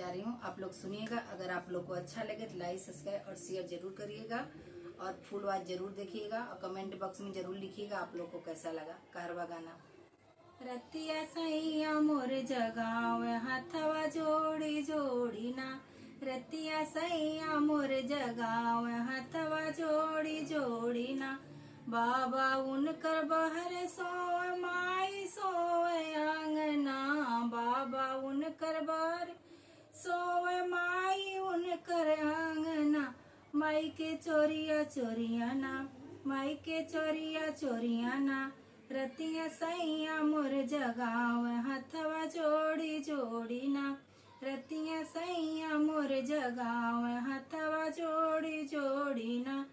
जा रही हूँ, आप लोग सुनिएगा। अगर आप लोग को अच्छा लगे तो लाइक सब्सक्राइब और शेयर जरूर करिएगा और फुल आवाज जरूर देखिएगा और कमेंट बॉक्स में जरूर लिखिएगा आप लोग को कैसा लगा कहरवा गाना। रतिया सैया मोर जगाव हाथवा जोड़ी जोड़ी ना, रतिया सैया मोर जगाव हाथवा जोड़ी जोड़ी ना, बाबा उनकर बहर सोव माई सोवे आंगना, बाबा उनकर बहर सोवे माई उनकर आंगना, माई के चोरिया चोरिया ना, माई के चोरिया चोरिया ना, रतिया सैया मोर जगाव हाथवा जोड़ी जोड़ी ना, रतिया सैया मोर जगाव हाथवा जोड़ी जोड़ी ना,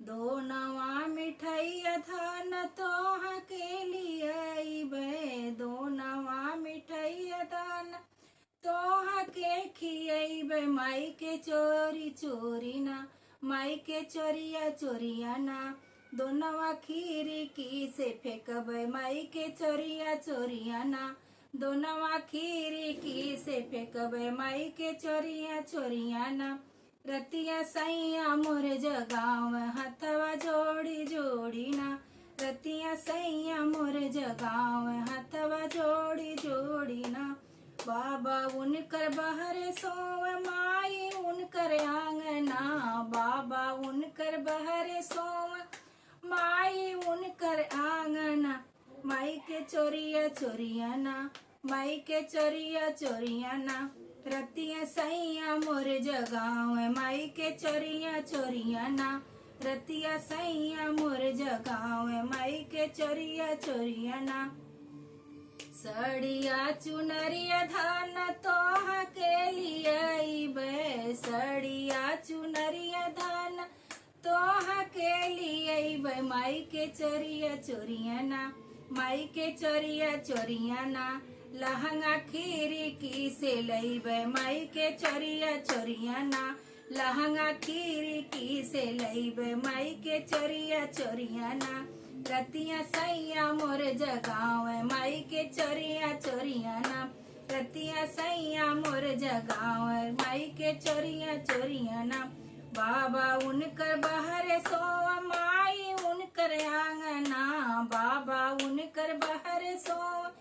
दो नवा मिठाइया धान तोहा के लिए बे, दो नवा मिठाइया धान तोहा के खियबे, माई के चोरी चोरी ना, माई के चोरिया चोरिया ना, दोनवा खीरी की से फेंकबे, माई के चोरिया चोरिया ना, दोनवा खीरी की से फेंकबे, माई के चोरिया चोरिया ना, रतिया सैया मोर जगाव हाथवा जोड़ी जोड़ी ना, रतिया सैया मोर जगाव हाथवा जोड़ी जोड़ी ना, बाबा उनकर बहर सोव माई उनकर आंगना, बाबा उनकर बहर सोव माई उनकर आंगना, माई के चोरिया चोरिया ना, माई के चोरिया चोरिया ना, रतिया सैया मोर जगाव माई के चोरिया चोरिया ना, रतिया सैया मोर जगाव माई के चोरिया चोरिया ना, सड़िया चुनरिया धान तोहा के लिए बे, सड़िया चुनरिया धान तोहा के लिए बे, माई के चोरिया चोरिया ना, माई के चोरिया चोरिया ना, लहंगा खीरी की से लईबे, माई के चोरिया चोरिया ना, लहंगा खीरी की से लईबे, माई के चोरिया चोरिया ना, रतिया सैया मोर जगाव माई के चोरिया चोरिया ना, रतिया सैया मोर जगाव माई के चोरिया चोरिया ना, बाबा उनकर बहर सोव माई उनकर आंगना, बाबा उनकर बहर सोव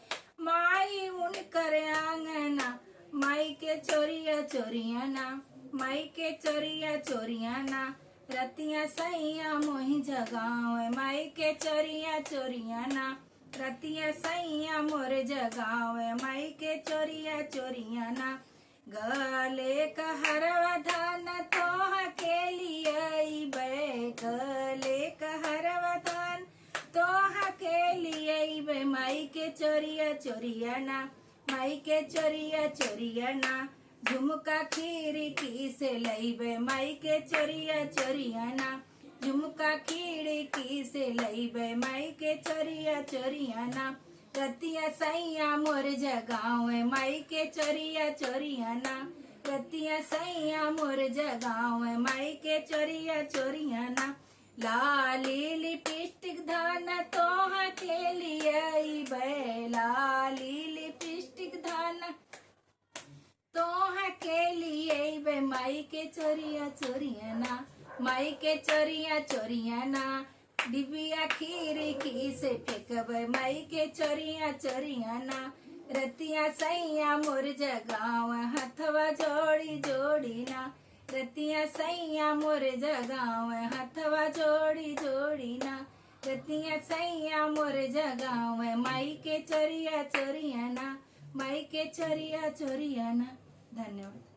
माई उनकर आंगना, माई के चोरिया चोरिया ना, माई के चोरिया चोरिया ना, रतिया सैया मोहि जगाव माई के चोरिया चोरिया ना, रतिया सैया मोर जगाव माई के चोरिया चोरिया ना, गले कहरवा धान तोहा के लिए बे, गले कहरवा धान तोहा के लिए बे, माई के चोरिया चोरिया ना, माई के चोरिया चोरिया ना, झुमका खीरी की से लईबे, माई के चोरिया चोरिया ना, झुमका खीरी की से लईबे, माई के चोरिया चोरिया ना, रतिया सैया मोर जगाव माई के चोरिया चोरिया ना, रतिया सैया मोर जगाव माई के चोरिया चोरिया ना, लाली लिपस्टिक धान तोहा के लिए बे, लाली लिपस्टिक धान तोहा के लिए बे, माई के चोरिया चोरिया ना, माई के चोरिया चोरिया ना, डिबिया खीरी की से फेंकबे, माई के चोरिया चोरिया ना, रतिया सैया मोर जगाव हाथवा जोड़ी जोड़ी ना, रतिया सैया मोर जगाव हाथवा जोड़ी जोड़ी ना, रतिया सैया मोर जगाव माई के चोरिया चोरिया ना, माई के चोरिया चोरिया ना। धन्यवाद।